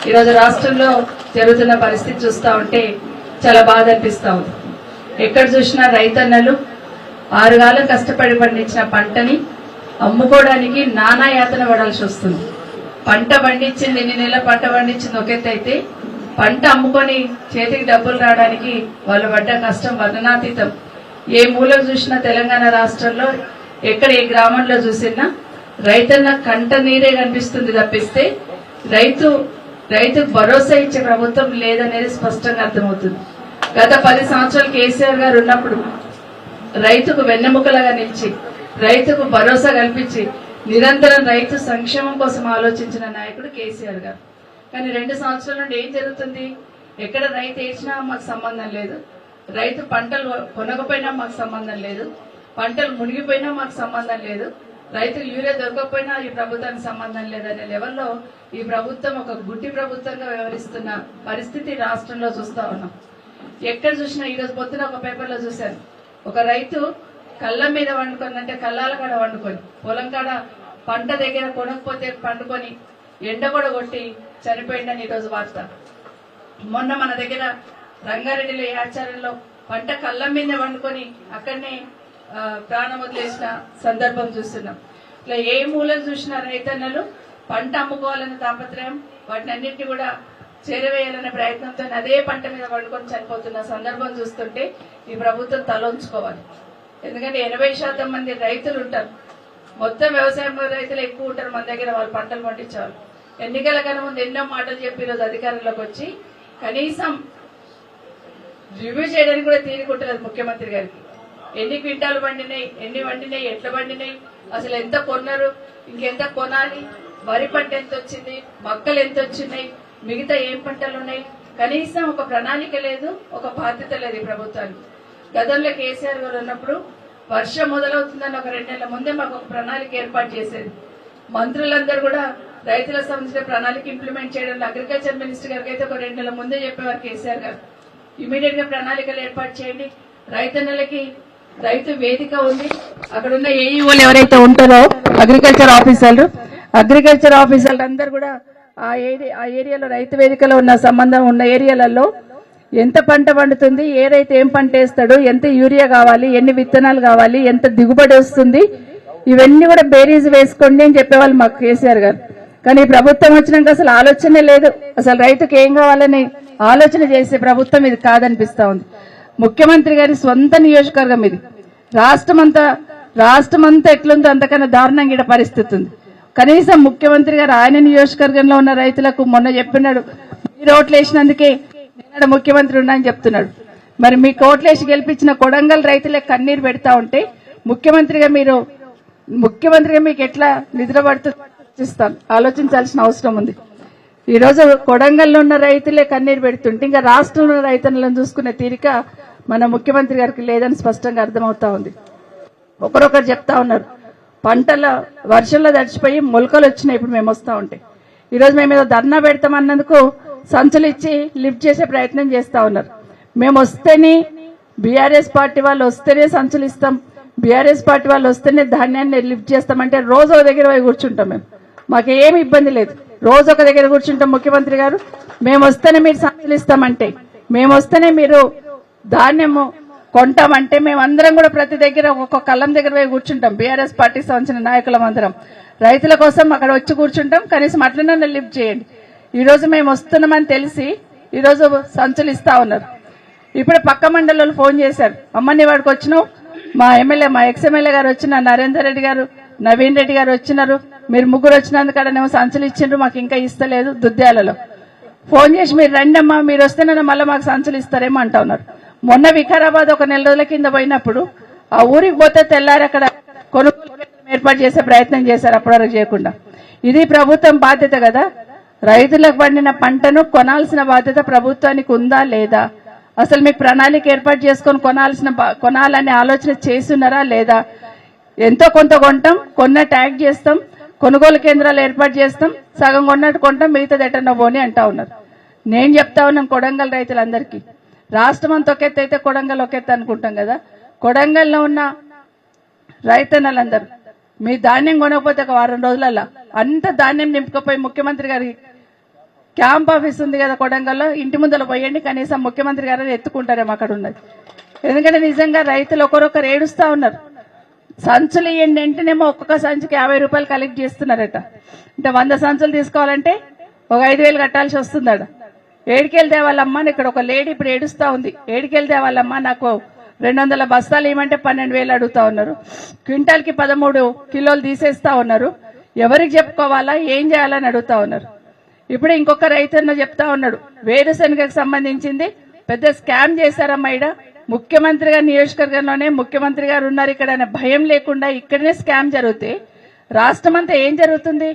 ఈరోజు రాష్ట్రంలో జరుగుతున్న పరిస్థితి చూస్తూ ఉంటే చాలా బాధ అనిపిస్తూ ఉంది. ఎక్కడ చూసినా రైతన్నలు 6 కాలం కష్టపడి పండించిన పంటని అమ్ముకోవడానికి నానా యాతన పడాల్సి వస్తుంది. పంట పండించింది, ఎన్ని నెలల పంట పండించింది ఒక ఎత్తు అయితే, పంట అమ్ముకొని చేతికి డబ్బులు రావడానికి వాళ్ళు పడ్డ కష్టం వర్ణనాతీతం. ఏ మూలకు చూసినా తెలంగాణ రాష్ట్రంలో ఎక్కడ ఏ గ్రామంలో చూసినా రైతన్న కంట నీరే కనిపిస్తుంది తప్పిస్తే రైతుకు భరోసా ఇచ్చే ప్రభుత్వం లేదనేది స్పష్టంగా అర్థమవుతుంది. గత 10 సంవత్సరాలు కేసీఆర్ గారు ఉన్నప్పుడు రైతుకు వెన్నెముకలుగా నిలిచి రైతుకు భరోసా కల్పించి నిరంతరం రైతు సంక్షేమం కోసం ఆలోచించిన నాయకుడు కేసీఆర్ గారు. కానీ 2 సంవత్సరాల నుండి ఏం జరుగుతుంది? ఎక్కడ రైతు ఏడ్చినా మాకు సంబంధం లేదు, రైతు పంటలు కొనకపోయినా మాకు సంబంధం లేదు, పంటలు మునిగిపోయినా మాకు సంబంధం లేదు, రైతుకు యూరియా దొరకకపోయినా ఈ ప్రభుత్వానికి సంబంధం లేదనే లెవెల్లో ఈ ప్రభుత్వం ఒక గుడ్డి ప్రభుత్వంగా వ్యవహరిస్తున్న పరిస్థితి రాష్ట్రంలో చూస్తా ఉన్నాం. ఎక్కడ చూసినా ఈరోజు పొద్దున ఒక పేపర్లో చూశాను, ఒక రైతు కళ్ళ మీద వండుకొని, అంటే కళ్ళాల కాడ వండుకొని, పొలం కాడ పంట దగ్గర కొనకపోతే పండుకొని ఎండ కూడా కొట్టి చనిపోయిందని ఈరోజు వార్త. మొన్న మన దగ్గర రంగారెడ్డిలో ఏ ఆచారంలో పంట కళ్ళ మీద వండుకొని అక్కడనే ప్రాణం వదిలేసిన సందర్భం చూస్తున్నాం. ఇట్లా ఏ మూలం చూసినా రైతన్నలు పంట అమ్ముకోవాలనే తాపత్రయం, వాటిని అన్నింటినీ కూడా చేరవేయాలనే ప్రయత్నంతో అదే పంట మీద వండుకొని చనిపోతున్న సందర్భం చూస్తుంటే ఈ ప్రభుత్వం తలొంచుకోవాలి. ఎందుకంటే 80% మంది రైతులు ఉంటారు, మొత్తం వ్యవసాయంలో రైతులు ఎక్కువ ఉంటారు మన దగ్గర, వాళ్ళు పంటలు పండించేవాళ్ళు. ఎన్నికల కన్నా ముందు ఎన్నో మాటలు చెప్పి ఈరోజు అధికారంలోకి వచ్చి కనీసం రివ్యూ చేయడానికి కూడా తీరుకుంటలేదు ముఖ్యమంత్రి గారికి. ఎన్ని క్వింటాలు పండినాయి, ఎన్ని వండినాయి, ఎట్లా పండినాయి, అసలు ఎంత కొన్నారు, ఇంకెంత కొనాలి, వరి పంట ఎంత వచ్చింది, మొక్కలు ఎంత వచ్చినాయి, మిగతా ఏం పంటలు ఉన్నాయి, కనీసం ఒక ప్రణాళిక లేదు, ఒక బాధ్యత లేదు ఈ ప్రభుత్వానికి. గతంలో కేసీఆర్ గారు ఉన్నప్పుడు వర్షం మొదలవుతుందని ఒక 2 నెలల ముందే మాకు ఒక ప్రణాళిక ఏర్పాటు చేసేది. మంత్రులందరూ కూడా రైతుల సంబంధించిన ప్రణాళిక ఇంప్లిమెంట్ చేయడంలో అగ్రికల్చర్ మినిస్టర్ గారికి అయితే ఒక 2 నెలల ముందే చెప్పేవారు కేసీఆర్ గారు. ఇమీడియట్ గా ప్రణాళికలు ఏర్పాటు చేయండి, రైతన్నలకి రైతు వేదిక ఉంది, అక్కడ ఉన్న ఏఈఓలు ఎవరైతే ఉంటారో అగ్రికల్చర్ ఆఫీసర్లు అందరూ కూడా ఆ ఏరియాలో రైతు వేదికలో ఉన్న సంబంధం ఉన్న ఏరియాలలో ఎంత పంట పండుతుంది, ఏ రైతు ఏం పంట వేస్తాడు, ఎంత యూరియా కావాలి, ఎన్ని విత్తనాలు కావాలి, ఎంత దిగుబడి వస్తుంది, ఇవన్నీ కూడా బేరీజ్ వేసుకోండి అని చెప్పేవాళ్ళు మాకు కేసీఆర్ గారు. కానీ ప్రభుత్వం వచ్చినాక అసలు ఆలోచనే లేదు, అసలు రైతుకి ఏం కావాలని ఆలోచన చేసే ప్రభుత్వం ఇది కాదనిపిస్తా ఉంది. ముఖ్యమంత్రి గారి సొంత నియోజకవర్గం ఇది, రాష్ట్రం అంతా ఎట్లుందో అంతకన్నా దారుణంగా ఈడ పరిస్థితి ఉంది. కనీసం ముఖ్యమంత్రి గారు ఆయన నియోజకవర్గంలో ఉన్న రైతులకు మొన్న చెప్పినాడు, మీరు ఓట్లు వేసినందుకే నేను ముఖ్యమంత్రి ఉన్నానని చెప్తున్నాడు. మరి మీ కోట్లేసి గెలిపించిన కొడంగల్ రైతులే కన్నీరు పెడతా ఉంటే ముఖ్యమంత్రిగా మీకు ఎట్లా నిద్ర పడుతుందో ఆలోచించాల్సిన అవసరం ఉంది. ఈ రోజు కొడంగల్లో ఉన్న రైతులే కన్నీరు పెడుతుంటే ఇంకా రాష్ట్రంలో ఉన్న రైతులను చూసుకునే తీరిక మన ముఖ్యమంత్రి గారికి లేదని స్పష్టంగా అర్థమవుతా ఉంది. ఒకరొకరు చెప్తా ఉన్నారు, పంటల వర్షంలో తడిచిపోయి మొలకలు వచ్చినాయి, ఇప్పుడు మేము వస్తా ఉంటే. ఈరోజు మేము ఏదో ధర్నా పెడతామన్నందుకు సంచులు ఇచ్చి లిఫ్ట్ చేసే ప్రయత్నం చేస్తా ఉన్నారు. మేము వస్తేనే బీఆర్ఎస్ పార్టీ వాళ్ళు వస్తేనే సంచులు ఇస్తాం, బీఆర్ఎస్ పార్టీ వాళ్ళు వస్తేనే ధాన్యాన్ని లిఫ్ట్ చేస్తామంటే రోజు ఒక దగ్గర పోయి కూర్చుంటాం. మాకు ఏమి ఇబ్బంది లేదు, రోజు ఒక దగ్గర కూర్చుంటాం. ముఖ్యమంత్రి గారు మేము వస్తేనే మీరు సంచులు ఇస్తామంటే, మేము వస్తేనే మీరు ధాన్యము కొంటామంటే మేమందరం కూడా ప్రతి దగ్గర ఒక్కొక్క కళ్ళం దగ్గర పోయి కూర్చుంటాం. బీఆర్ఎస్ పార్టీకి సంబంధించిన నాయకులం అందరం రైతుల కోసం అక్కడ వచ్చి కూర్చుంటాం. కనీసం అట్లనే లిఫ్ట్ చేయండి. ఈ రోజు మేము వస్తున్నామని తెలిసి ఈరోజు సంచులు ఇస్తా ఉన్నారు. ఇప్పుడు పక్క మండలంలో ఫోన్ చేశారు, అమ్మని వాడికి వచ్చినావు, మా ఎక్స్ ఎమ్మెల్యే గారు వచ్చిన నరేందర్ రెడ్డి గారు, నవీన్ రెడ్డి గారు వచ్చినారు, మీరు ముగ్గురు వచ్చినందుకనేమో సంచులు ఇచ్చిండ్రు, మాకు ఇంకా ఇస్తలేదు. దుద్యాలలో ఫోన్ చేసి మీరు రండమ్మా, మీరు వస్తేనే మళ్ళీ మాకు సంచులు ఇస్తారేమో అంటా ఉన్నారు. మొన్న వికారాబాద్ ఒక 4 రోజుల కింద పోయినప్పుడు ఆ ఊరికి పోతే తెల్లారి అక్కడ కొనుగోలు ఏర్పాటు చేసే ప్రయత్నం చేశారు, అప్పటివరకు చేయకుండా. ఇది ప్రభుత్వం బాధ్యత కదా, రైతులకు పండిన పంటను కొనాల్సిన బాధ్యత ప్రభుత్వానికి ఉందా లేదా, అసలు మీకు ప్రణాళిక ఏర్పాటు చేసుకొని కొనాలనే ఆలోచన చేస్తున్నారా లేదా? ఎంతో కొంత కొంటాం, కొన్న ట్యాగ్ చేస్తాం, కొనుగోలు కేంద్రాలు ఏర్పాటు చేస్తాం, సగం కొన్నట్టు కొంటాం, మిగతాది ఎటన్నా పోనీ అంటా ఉన్నారు. నేను చెప్తా ఉన్నాను కొడంగల్ రైతులందరికీ, రాష్ట్రం అంతా ఒకెత్త అయితే కొడంగల్ ఒకెత్త అనుకుంటాం కదా, కొడంగల్లో ఉన్న రైతన్నలందరూ మీ ధాన్యం కొనకపోతే ఒక వారం రోజులలో అంత ధాన్యం నింపుకపోయి ముఖ్యమంత్రి గారి క్యాంప్ ఆఫీస్ ఉంది కదా కొడంగల్లో, ఇంటి ముందర పోయండి, కనీసం ముఖ్యమంత్రి గారు ఎత్తుకుంటారేమో అక్కడ ఉన్నది. ఎందుకంటే నిజంగా రైతులు ఒకరొకరు ఏడుస్తా ఉన్నారు. సంచులు ఇవ్వండి అంటేనేమో ఒక్కొక్క సంచికి 50 రూపాయలు కలెక్ట్ చేస్తున్నారట. అంటే 100 సంచులు తీసుకోవాలంటే ఒక 5,000 కట్టాల్సి వస్తుందట. ఏడికెళ్తే వాళ్ళమ్మ, ఇక్కడ ఒక లేడీ ఇప్పుడు ఏడుస్తా ఉంది, ఏడికెళ్తే వాళ్ళమ్మ నాకు 200 బస్తాలు ఇవ్వమంటే 12,000 అడుగుతా ఉన్నారు. క్వింటాల్కి 13 కిలోలు తీసేస్తా ఉన్నారు. ఎవరికి చెప్పుకోవాలా, ఏం చేయాలని అడుగుతా ఉన్నారు. ఇప్పుడు ఇంకొక రైతన్న చెప్తా ఉన్నాడు, వేరుశనగకు సంబంధించింది పెద్ద స్కామ్ చేశారమ్మా. ఈడ ముఖ్యమంత్రి గారి నియోజకవర్గంలోనే ముఖ్యమంత్రి గారు ఉన్నారు ఇక్కడ అనే భయం లేకుండా ఇక్కడనే స్కామ్ జరిగితే రాష్ట్రం అంతా ఏం జరుగుతుంది?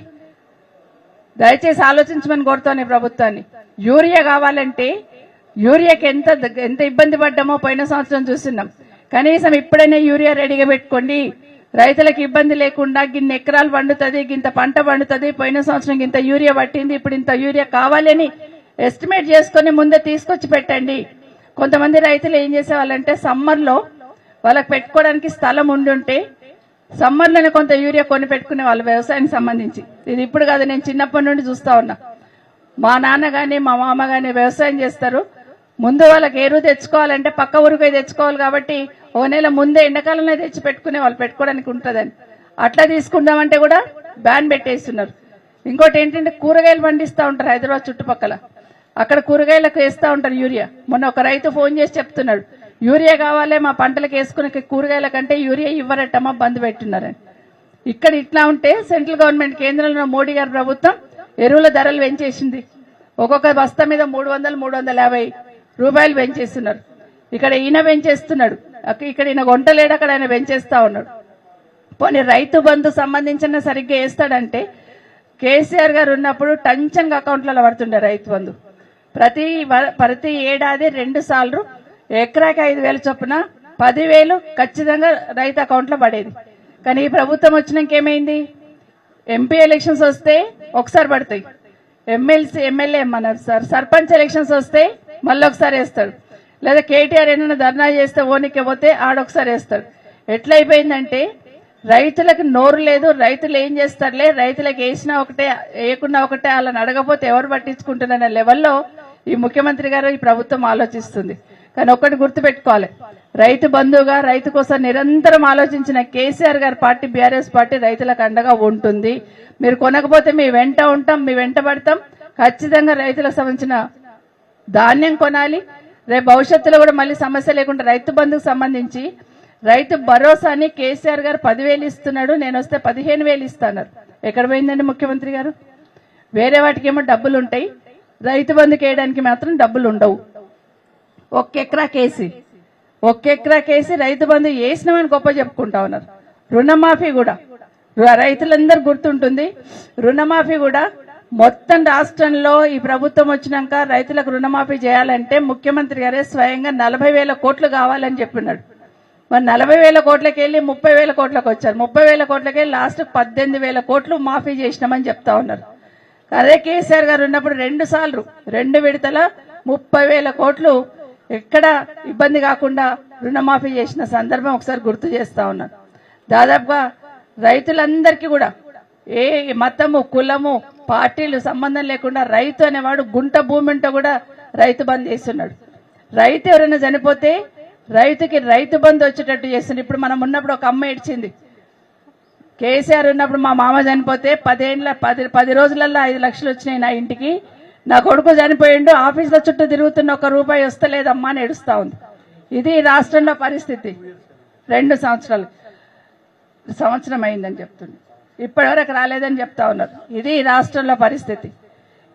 దయచేసి ఆలోచించమని కోరుతాను ఈ ప్రభుత్వాన్ని. యూరియా కావాలంటే యూరియాకి ఎంత ఇబ్బంది పడ్డామో పోయిన సంవత్సరం చూస్తున్నాం. కనీసం ఇప్పుడైనా యూరియా రెడీగా పెట్టుకోండి, రైతులకు ఇబ్బంది లేకుండా. గిన్ని ఎకరాలు పండుతుంది, గింత పంట పండుతుంది, పోయిన సంవత్సరం ఇంత యూరియా పట్టింది, ఇప్పుడు ఇంత యూరియా కావాలని ఎస్టిమేట్ చేసుకుని ముందే తీసుకొచ్చి పెట్టండి. కొంతమంది రైతులు ఏం చేసేవాళ్ళంటే సమ్మర్లో వాళ్ళకి పెట్టుకోవడానికి స్థలం ఉండుంటే సమ్మర్లోనే కొంత యూరియా కొని పెట్టుకునే వాళ్ళు వ్యవసాయానికి సంబంధించి. ఇది ఇప్పుడు కాదు, నేను చిన్నప్పటి నుండి చూస్తా ఉన్నా. మా నాన్న గాని మా మామ గాని వ్యవసాయం చేస్తారు. ముందు వాళ్ళకి ఎరువు తెచ్చుకోవాలంటే పక్క ఊరికి తెచ్చుకోవాలి కాబట్టి ఓ నెల ముందే ఎండాకాలంలో తెచ్చి పెట్టుకునే వాళ్ళు, పెట్టుకోవడానికి ఉంటుందని. అట్లా తీసుకుందామంటే కూడా బ్యాన్ పెట్టేస్తున్నారు. ఇంకోటి ఏంటంటే కూరగాయలు పండిస్తూ ఉంటారు హైదరాబాద్ చుట్టుపక్కల, అక్కడ కూరగాయలకు వేస్తూ ఉంటారు యూరియా. మొన్న ఒక రైతు ఫోన్ చేసి చెప్తున్నాడు, యూరియా కావాలి మా పంటలకు వేసుకునే కూరగాయల కంటే యూరియా ఇవ్వరట్టమా, బంద్ పెట్టున్నారని. ఇక్కడ ఇట్లా ఉంటే సెంట్రల్ గవర్నమెంట్ కేంద్రంలో మోడీ గారి ప్రభుత్వం ఎరువుల ధరలు పెంచేసింది. ఒక్కొక్క బస్తా మీద 300-350 రూపాయలు పెంచేస్తున్నారు. ఇక్కడ ఈయన పెంచేస్తున్నాడు, ఇక్కడ ఈయన గుంటలేడు, అక్కడ ఆయన పెంచేస్తా ఉన్నాడు. పోనీ రైతు బంధు సంబంధించిన సరిగ్గా వేస్తాడంటే కేసీఆర్ గారు ఉన్నప్పుడు టంచంగా అకౌంట్లలో పడుతుండే రైతు బంధు. ప్రతి ఏడాది 2 సార్లు ఎకరాకి 5,000 చొప్పున 10,000 ఖచ్చితంగా రైతు అకౌంట్ లో పడేది. కానీ ఈ ప్రభుత్వం వచ్చినాక ఏమైంది? ఎంపీ ఎలక్షన్స్ వస్తే ఒకసారి పడతాయి, ఎమ్మెల్యే మన సర్పంచ్ ఎలక్షన్స్ వస్తే మళ్ళీ ఒకసారి వేస్తాడు, లేదా కేటీఆర్ ఏమైనా ధర్నా చేస్తే ఓనికి పోతే ఆడొకసారి వేస్తాడు. ఎట్లయిపోయిందంటే రైతులకు నోరు లేదు, రైతులు ఏం చేస్తారులే, రైతులకు వేసినా ఒకటే వేయకున్నా ఒకటే, వాళ్ళని అడగపోతే ఎవరు పట్టించుకుంటున్న లెవెల్లో ఈ ముఖ్యమంత్రి గారు ఈ ప్రభుత్వం ఆలోచిస్తుంది. కానీ ఒక్కటి గుర్తుపెట్టుకోవాలి, రైతు బంధువుగా రైతు కోసం నిరంతరం ఆలోచించిన కేసీఆర్ గారి పార్టీ బీఆర్ఎస్ పార్టీ రైతులకు అండగా ఉంటుంది. మీరు కొనకపోతే మీ వెంట ఉంటాం, మీ వెంట పడతాం. ఖచ్చితంగా రైతులకు సంబంధించిన ధాన్యం కొనాలి. రేపు భవిష్యత్తులో కూడా మళ్ళీ సమస్య లేకుండా రైతు బంధుకు సంబంధించి రైతు భరోసాని కేసీఆర్ గారు 10,000 ఇస్తున్నాడు, నేను వస్తే 15,000 ఇస్తున్నారు. ఎక్కడ పోయిందండి ముఖ్యమంత్రి గారు? వేరే వాటికేమో డబ్బులు ఉంటాయి, రైతు బంధుకి వేయడానికి మాత్రం డబ్బులు ఉండవు. ఒక్క ఎకరాకేసి రైతు బంధు వేసినామని గొప్ప చెప్పుకుంటా ఉన్నారు. రుణమాఫీ కూడా రైతులందరూ గుర్తుంటుంది. రుణమాఫీ కూడా మొత్తం రాష్ట్రంలో ఈ ప్రభుత్వం వచ్చినాక రైతులకు రుణమాఫీ చేయాలంటే ముఖ్యమంత్రి గారే స్వయంగా 40,000 కోట్లు కావాలని చెప్పినాడు. మరి 40,000 కోట్లకి వెళ్ళి 30,000 కోట్లకు వచ్చారు. 30,000 కోట్లకి వెళ్ళి లాస్ట్ 18,000 కోట్లు మాఫీ చేసినామని చెప్తా ఉన్నారు. అదే కేసీఆర్ గారు ఉన్నప్పుడు 2 సార్లు 2 విడతల 30,000 కోట్లు ఎక్కడ ఇబ్బంది కాకుండా రుణమాఫీ చేసిన సందర్భం ఒకసారి గుర్తు చేస్తా ఉన్నాను. దాదాపుగా రైతులందరికీ కూడా ఏ మతము కులము పార్టీలు సంబంధం లేకుండా రైతు అనేవాడు గుంట భూమి ఉంటే కూడా రైతు బంధు చేస్తున్నాడు. రైతు ఎవరైనా చనిపోతే రైతుకి రైతు బంధు వచ్చేటట్టు చేస్తుంది. ఇప్పుడు మనం ఉన్నప్పుడు ఒక అమ్మ ఏడ్చింది, కేసీఆర్ ఉన్నప్పుడు మా మామ చనిపోతే 10 రోజులలో 5 లక్షలు వచ్చినాయి నా ఇంటికి, నా కొడుకు చనిపోయిండు, ఆఫీసుల చుట్టూ తిరుగుతున్న 1 రూపాయి వస్తలేదమ్మా అని ఏడుస్తా ఉంది. ఇది రాష్ట్రంలో పరిస్థితి. 2 సంవత్సరం అయిందని చెప్తుంది, ఇప్పటివరకు రాలేదని చెప్తా ఉన్నారు. ఇది రాష్ట్రంలో పరిస్థితి.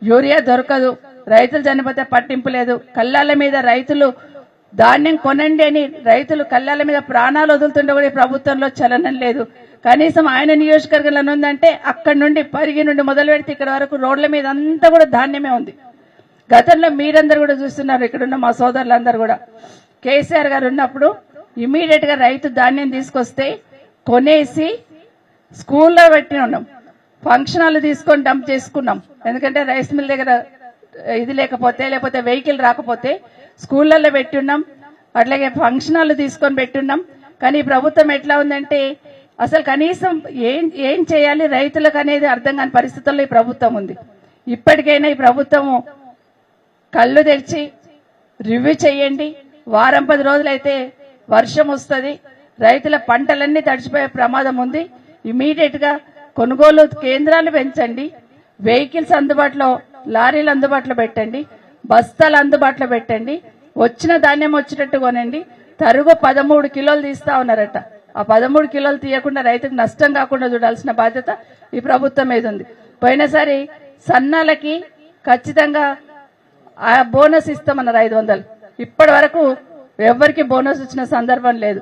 యూరియా దొరకదు, రైతులు చనిపోతే పట్టింపు లేదు. కళ్ళాల మీద రైతులు ధాన్యం కొనండి అని రైతులు కళ్ళాల మీద ప్రాణాలు వదులుతుంటే కూడా ఈ ప్రభుత్వంలో చలనం లేదు. కనీసం ఆయన నియోజకవర్గంలో ఉందంటే అక్కడి నుండి పరిగి నుండి మొదలు పెడితే ఇక్కడ వరకు రోడ్ల మీద అంతా కూడా ధాన్యమే ఉంది. గతంలో మీరందరూ కూడా చూస్తున్నారు, ఇక్కడున్న మా సోదరులందరూ కూడా కేసీఆర్ గారు ఉన్నప్పుడు ఇమీడియట్ గా రైతు ధాన్యం తీసుకొస్తే కొనేసి స్కూల్లో పెట్టి ఉన్నాం, ఫంక్షన్ హాల్ తీసుకొని డంప్ చేసుకున్నాం. ఎందుకంటే రైస్ మిల్ దగ్గర ఇది లేకపోతే వెహికల్ రాకపోతే స్కూళ్ళల్లో పెట్టున్నాం, అట్లాగే ఫంక్షన్ హాల్ తీసుకొని పెట్టున్నాం. కానీ ఈ ప్రభుత్వం ఎట్లా ఉందంటే అసలు కనీసం ఏం చేయాలి రైతులకు అనేది అర్థం కాని పరిస్థితుల్లో ఈ ప్రభుత్వం ఉంది. ఇప్పటికైనా ఈ ప్రభుత్వము కళ్ళు తెరిచి రివ్యూ చేయండి. వారం 10 రోజులైతే వర్షం వస్తుంది, రైతుల పంటలన్నీ తడిచిపోయే ప్రమాదం ఉంది. ఇమీడియట్ గా కొనుగోలు కేంద్రాలు పెంచండి, వెహికల్స్ అందుబాటులో, లారీలు అందుబాటులో పెట్టండి, బస్తాలు అందుబాటులో పెట్టండి, వచ్చిన ధాన్యం వచ్చినట్టు కొనండి. తరుగు 13 కిలోలు తీస్తా ఉన్నారట. ఆ 13 కిలోలు తీయకుండా రైతుకు నష్టం కాకుండా చూడాల్సిన బాధ్యత ఈ ప్రభుత్వం మీద ఉంది. పోయినసారి సన్నాలకి ఖచ్చితంగా ఆ బోనస్ ఇస్తామన్నారు 500. ఇప్పటి వరకు ఎవరికి బోనస్ ఇచ్చిన సందర్భం లేదు.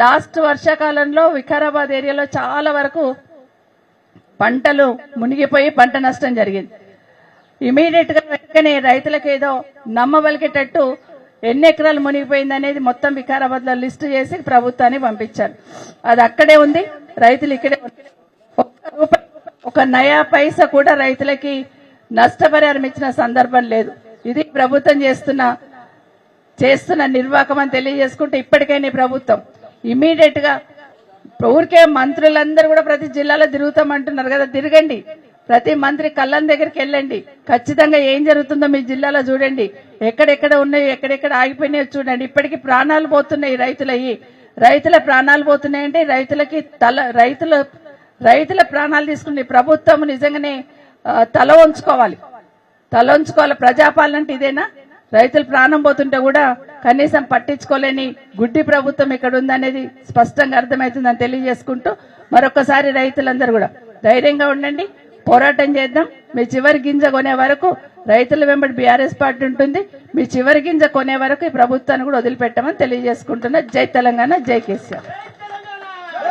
లాస్ట్ వర్షాకాలంలో వికారాబాద్ ఏరియాలో చాలా వరకు పంటలు మునిగిపోయి పంట నష్టం జరిగింది. ఇమీడియట్ గా వెంటనే రైతులకు ఏదో నమ్మబలికేటట్టు ఎన్ని ఎకరాలు మునిగిపోయింది అనేది మొత్తం వికారాబాద్ లో లిస్టు చేసి ప్రభుత్వానికి పంపించారు. అది అక్కడే ఉంది, రైతులు ఇక్కడే. ఒక నయా పైసా కూడా రైతులకి నష్టపరిహారం ఇచ్చిన సందర్భం లేదు. ఇది ప్రభుత్వం చేస్తున్న నిర్వాహకం అని తెలియజేసుకుంటే, ఇప్పటికైనా ఈ ప్రభుత్వం ఇమీడియట్ గా ఊరికే మంత్రులందరూ కూడా ప్రతి జిల్లాలో తిరుగుతామంటున్నారు కదా, తిరగండి. ప్రతి మంత్రి కళ్ళం దగ్గరికి వెళ్ళండి, ఖచ్చితంగా ఏం జరుగుతుందో మీ జిల్లాలో చూడండి, ఎక్కడెక్కడ ఉన్నాయి, ఎక్కడెక్కడ ఆగిపోయినాయో చూడండి. ఇప్పటికీ ప్రాణాలు పోతున్నాయి రైతుల ప్రాణాలు పోతున్నాయంటే రైతుల ప్రాణాలు తీసుకుని ప్రభుత్వం నిజంగానే తల వంచుకోవాలి. ప్రజాపాలన అంటే ఇదేనా? రైతులు ప్రాణం పోతుంటే కూడా కనీసం పట్టించుకోలేని గుడ్డి ప్రభుత్వం ఇక్కడ ఉందనేది స్పష్టంగా అర్థమవుతుందని తెలియజేసుకుంటూ, మరొకసారి రైతులందరూ కూడా ధైర్యంగా ఉండండి, పోరాటం చేద్దాం. మీ చివరి గింజ కొనే వరకు రైతుల వెంబడి బీఆర్ఎస్ పార్టీ ఉంటుంది. మీ చివరి గింజ కొనే వరకు ఈ ప్రభుత్వాన్ని కూడా వదిలిపెట్టమని తెలియజేసుకుంటున్నా. జై తెలంగాణ, జై కేసీఆర్.